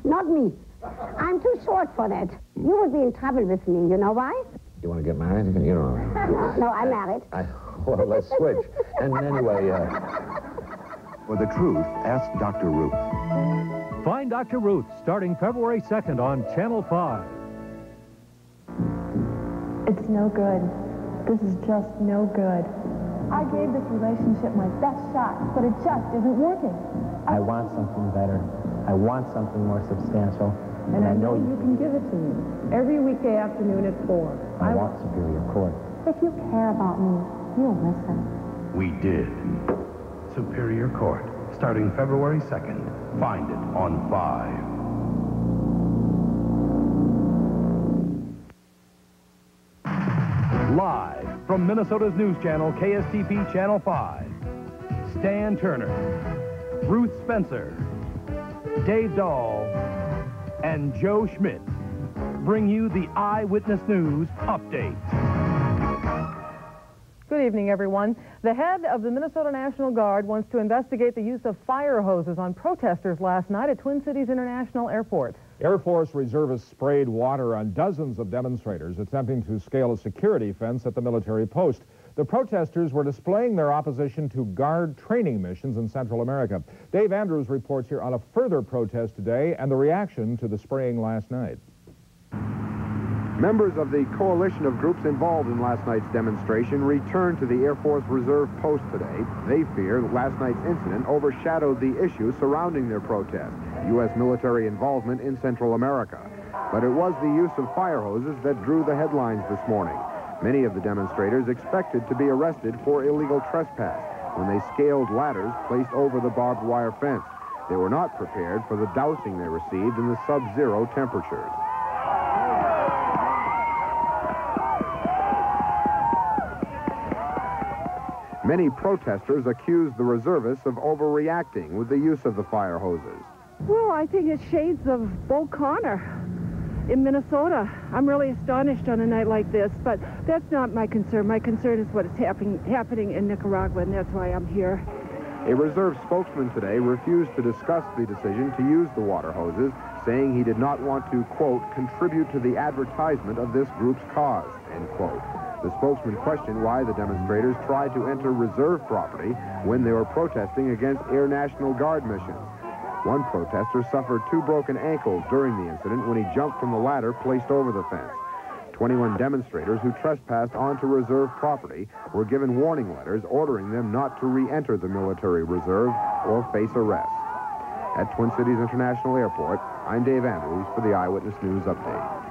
Not me. I'm too short for that. You would be in trouble with me, you know why? You want to get married? You don't know. No, I'm married. Well, let's switch. And anyway, For the truth, ask Dr. Ruth. Find Dr. Ruth starting February 2nd on Channel 5. It's no good. This is just no good. I gave this relationship my best shot, but it just isn't working. I want something better. I want something more substantial. And I know you can give it to me every weekday afternoon at 4. I want Superior Court. If you care about me, you'll listen. We did. Superior Court, starting February 2nd. Find it on 5. Live from Minnesota's news channel, KSTP Channel 5, Stan Turner, Ruth Spencer, Dave Dahl, and Joe Schmidt bring you the Eyewitness News Update. Good evening, everyone. The head of the Minnesota National Guard wants to investigate the use of fire hoses on protesters last night at Twin Cities International Airport. Air Force reservists sprayed water on dozens of demonstrators attempting to scale a security fence at the military post. The protesters were displaying their opposition to Guard training missions in Central America. Dave Andrews reports here on a further protest today and the reaction to the spraying last night. Members of the coalition of groups involved in last night's demonstration returned to the Air Force Reserve Post today. They fear that last night's incident overshadowed the issues surrounding their protest, U.S. military involvement in Central America. But it was the use of fire hoses that drew the headlines this morning. Many of the demonstrators expected to be arrested for illegal trespass when they scaled ladders placed over the barbed wire fence. They were not prepared for the dousing they received in the sub-zero temperatures. Many protesters accused the reservists of overreacting with the use of the fire hoses. Well, I think it's shades of Bull Connor in Minnesota. I'm really astonished on a night like this, but that's not my concern. My concern is what is happening in Nicaragua, and that's why I'm here. A reserve spokesman today refused to discuss the decision to use the water hoses, saying he did not want to, quote, contribute to the advertisement of this group's cause, end quote. The spokesman questioned why the demonstrators tried to enter reserve property when they were protesting against Air National Guard missions. One protester suffered 2 broken ankles during the incident when he jumped from the ladder placed over the fence. 21 demonstrators who trespassed onto reserve property were given warning letters ordering them not to re-enter the military reserve or face arrest. At Twin Cities International Airport, I'm Dave Andrews for the Eyewitness News Update.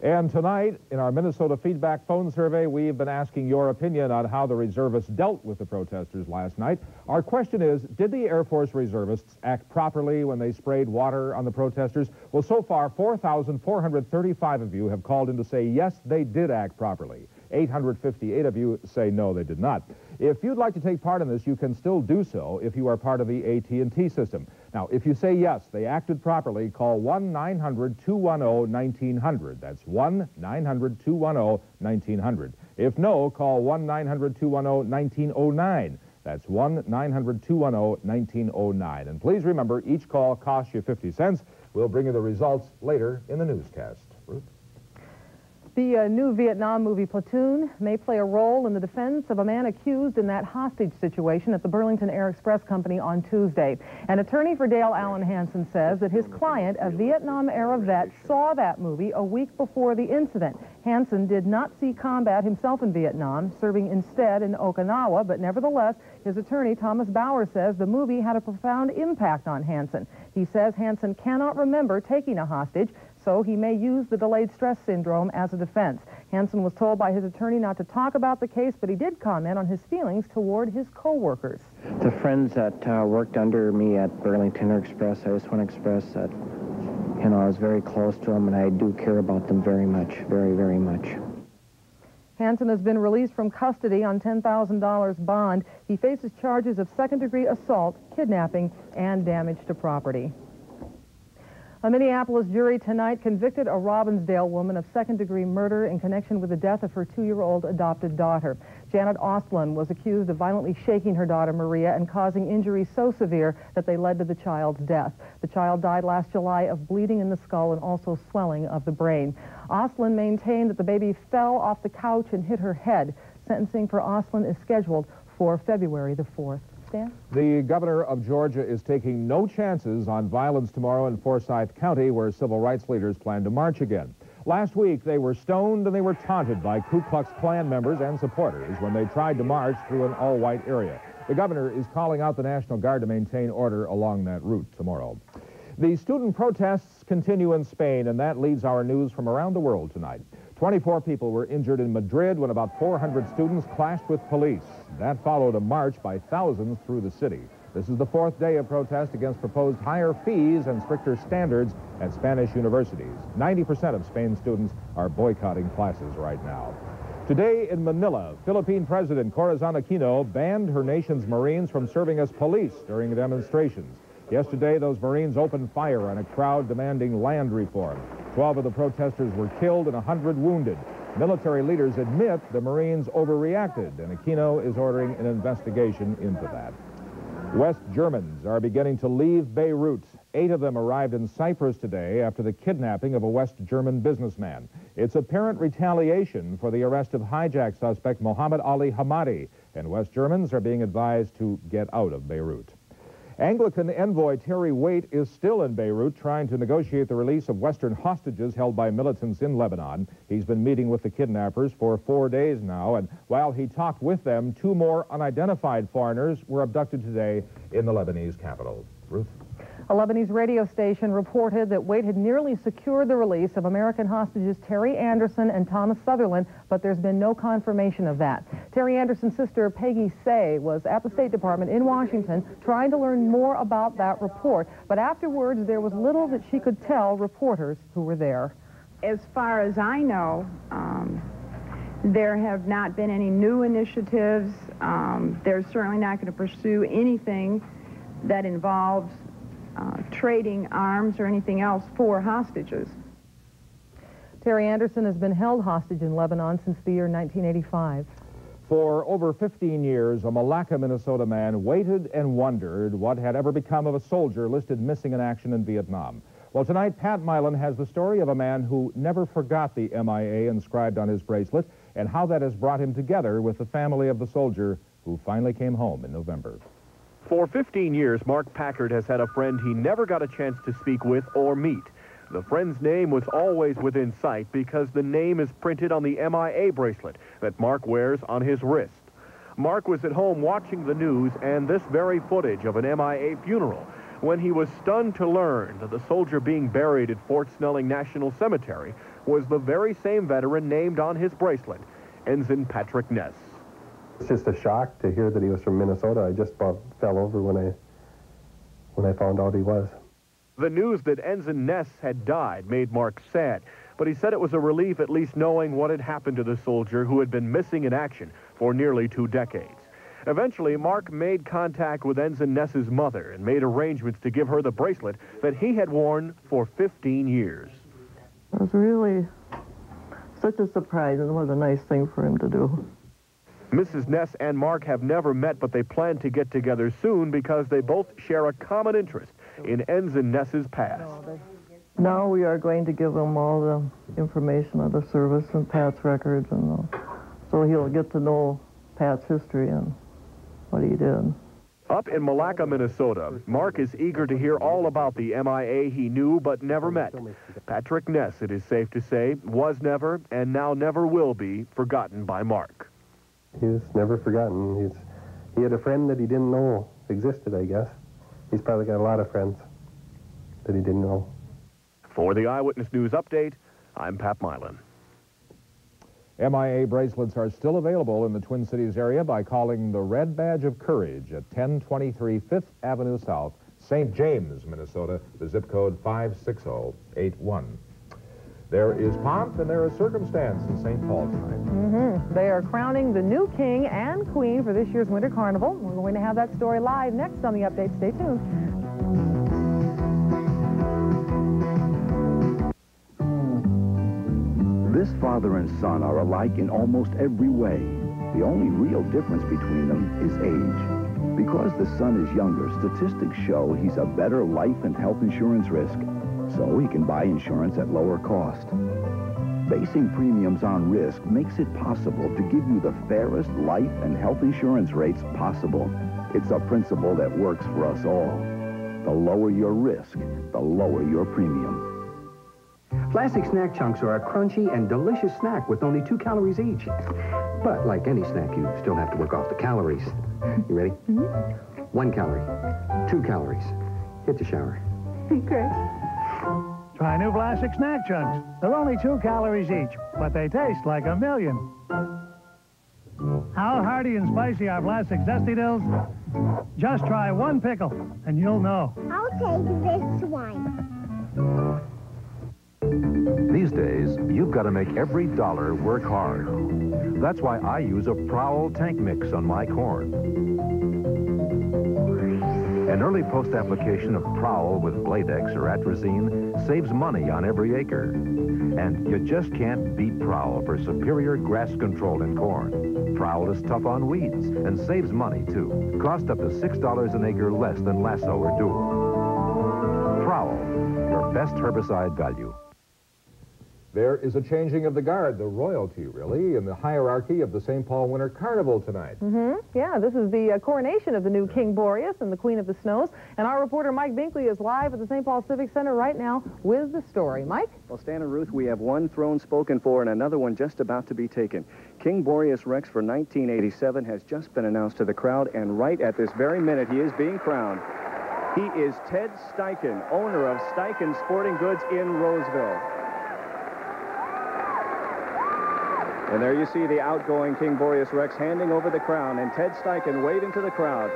And tonight, in our Minnesota Feedback phone survey, we've been asking your opinion on how the reservists dealt with the protesters last night. Our question is, did the Air Force reservists act properly when they sprayed water on the protesters? Well, so far, 4,435 of you have called in to say, yes, they did act properly. 858 of you say no, they did not. If you'd like to take part in this, you can still do so if you are part of the AT&T system. Now, if you say yes, they acted properly, call 1-900-210-1900. That's 1-900-210-1900. If no, call 1-900-210-1909. That's 1-900-210-1909. And please remember, each call costs you 50 cents. We'll bring you the results later in the newscast. Ruth? The new Vietnam movie Platoon may play a role in the defense of a man accused in that hostage situation at the Burlington Air Express Company on Tuesday. An attorney for Dale Allen Hansen says that his client, a Vietnam-era vet, saw that movie a week before the incident. Hansen did not see combat himself in Vietnam, serving instead in Okinawa, but nevertheless, his attorney, Thomas Bauer, says the movie had a profound impact on Hansen. He says Hansen cannot remember taking a hostage, so he may use the delayed stress syndrome as a defense. Hansen was told by his attorney not to talk about the case, but he did comment on his feelings toward his co-workers. The friends that worked under me at Burlington Express, I just want to express that, you know, I was very close to them, and I do care about them very much, very, very much. Hansen has been released from custody on $10,000 bond. He faces charges of second-degree assault, kidnapping, and damage to property. A Minneapolis jury tonight convicted a Robbinsdale woman of second-degree murder in connection with the death of her 2-year-old adopted daughter. Janet Ostlund was accused of violently shaking her daughter Maria and causing injuries so severe that they led to the child's death. The child died last July of bleeding in the skull and also swelling of the brain. Ostlund maintained that the baby fell off the couch and hit her head. Sentencing for Ostlund is scheduled for February the 4th. Stan? The governor of Georgia is taking no chances on violence tomorrow in Forsyth County, where civil rights leaders plan to march again. Last week, they were stoned and they were taunted by Ku Klux Klan members and supporters when they tried to march through an all-white area. The governor is calling out the National Guard to maintain order along that route tomorrow. The student protests continue in Spain, and that leads our news from around the world tonight. 24 people were injured in Madrid when about 400 students clashed with police. That followed a march by thousands through the city. This is the 4th day of protest against proposed higher fees and stricter standards at Spanish universities. 90% of Spain's students are boycotting classes right now. Today in Manila, Philippine President Corazon Aquino banned her nation's Marines from serving as police during demonstrations. Yesterday, those Marines opened fire on a crowd demanding land reform. 12 of the protesters were killed and 100 wounded. Military leaders admit the Marines overreacted, and Aquino is ordering an investigation into that. West Germans are beginning to leave Beirut. 8 of them arrived in Cyprus today after the kidnapping of a West German businessman. It's apparent retaliation for the arrest of hijack suspect Mohammed Ali Hamadi, and West Germans are being advised to get out of Beirut. Anglican envoy Terry Waite is still in Beirut trying to negotiate the release of Western hostages held by militants in Lebanon. He's been meeting with the kidnappers for 4 days now, and while he talked with them, 2 more unidentified foreigners were abducted today in the Lebanese capital. Ruth? A Lebanese radio station reported that Waite had nearly secured the release of American hostages Terry Anderson and Thomas Sutherland, but there's been no confirmation of that. Terry Anderson's sister, Peggy Say, was at the State Department in Washington trying to learn more about that report, but afterwards there was little that she could tell reporters who were there. As far as I know, there have not been any new initiatives. They're certainly not going to pursue anything that involves trading arms or anything else for hostages. Terry Anderson has been held hostage in Lebanon since the year 1985. For over 15 years, a Malacca, Minnesota man waited and wondered what had ever become of a soldier listed missing in action in Vietnam. Well, tonight, Pat Milan has the story of a man who never forgot the MIA inscribed on his bracelet and how that has brought him together with the family of the soldier who finally came home in November. For 15 years, Mark Packard has had a friend he never got a chance to speak with or meet. The friend's name was always within sight because the name is printed on the MIA bracelet that Mark wears on his wrist. Mark was at home watching the news and this very footage of an MIA funeral when he was stunned to learn that the soldier being buried at Fort Snelling National Cemetery was the very same veteran named on his bracelet, Ensign Patrick Ness. It's just a shock to hear that he was from Minnesota. I just about fell over when I found out he was. The news that Ensign Ness had died made Mark sad, but he said it was a relief at least knowing what had happened to the soldier who had been missing in action for nearly 2 decades. Eventually, Mark made contact with Ensign Ness's mother and made arrangements to give her the bracelet that he had worn for 15 years. It was really such a surprise, and it was a nice thing for him to do. Mrs. Ness and Mark have never met, but they plan to get together soon because they both share a common interest in Ensign Ness's past. Now we are going to give him all the information of the service and Pat's records, and so he'll get to know Pat's history and what he did. Up in Malacca, Minnesota, Mark is eager to hear all about the MIA he knew but never met. Patrick Ness, it is safe to say, was never and now never will be forgotten by Mark. He was never forgotten. He had a friend that he didn't know existed, I guess. He's probably got a lot of friends that he didn't know. For the Eyewitness News Update, I'm Pat Milan. MIA bracelets are still available in the Twin Cities area by calling the Red Badge of Courage at 1023 5th Avenue South, St. James, Minnesota, the zip code 56081. There is pomp and there is circumstance in St. Paul tonight. They are crowning the new king and queen for this year's Winter Carnival. We're going to have that story live next on the update. Stay tuned. This father and son are alike in almost every way. The only real difference between them is age. Because the son is younger, statistics show he's a better life and health insurance risk, so he can buy insurance at lower cost. Basing premiums on risk makes it possible to give you the fairest life and health insurance rates possible. It's a principle that works for us all. The lower your risk, the lower your premium. Plastic snack chunks are a crunchy and delicious snack with only 2 calories each. But like any snack, you still have to work off the calories. You ready? 1 calorie, 2 calories. Hit the shower. Okay. Try new plastic snack chunks. They're only 2 calories each, but they taste like a million. How hearty and spicy are plastic Zesty Dills? Just try 1 pickle, and you'll know. I'll take this one. These days, you've got to make every dollar work hard. That's why I use a Prowl tank mix on my corn. An early post-application of Prowl with Bladex or Atrazine saves money on every acre. And you just can't beat Prowl for superior grass control in corn. Prowl is tough on weeds and saves money, too. Cost up to $6 an acre less than Lasso or Dual. Prowl, your best herbicide value. There is a changing of the guard, the royalty, really, in the hierarchy of the St. Paul Winter Carnival tonight. Yeah, this is the coronation of the new King Boreas and the Queen of the Snows. And our reporter Mike Binkley is live at the St. Paul Civic Center right now with the story. Mike? Well, Stan and Ruth, we have one throne spoken for and another one just about to be taken. King Boreas Rex for 1987 has just been announced to the crowd, and right at this very minute, he is being crowned. He is Ted Steichen, owner of Steichen Sporting Goods in Roseville. And there you see the outgoing King Boreas Rex handing over the crown, and Ted Steichen waving to the crowd.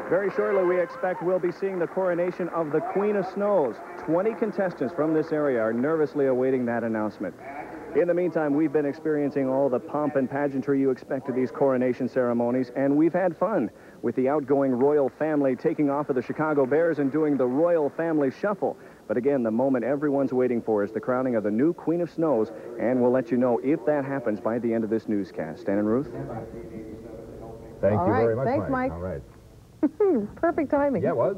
Very shortly, we expect we'll be seeing the coronation of the Queen of Snows. 20 contestants from this area are nervously awaiting that announcement. In the meantime, we've been experiencing all the pomp and pageantry you expect of these coronation ceremonies, and we've had fun with the outgoing royal family taking off of the Chicago Bears and doing the royal family shuffle. But again, the moment everyone's waiting for is the crowning of the new Queen of Snows, and we'll let you know if that happens by the end of this newscast. Stan and Ruth? Thank you very much, Thanks, Mike. All right. Perfect timing. Yeah, it was.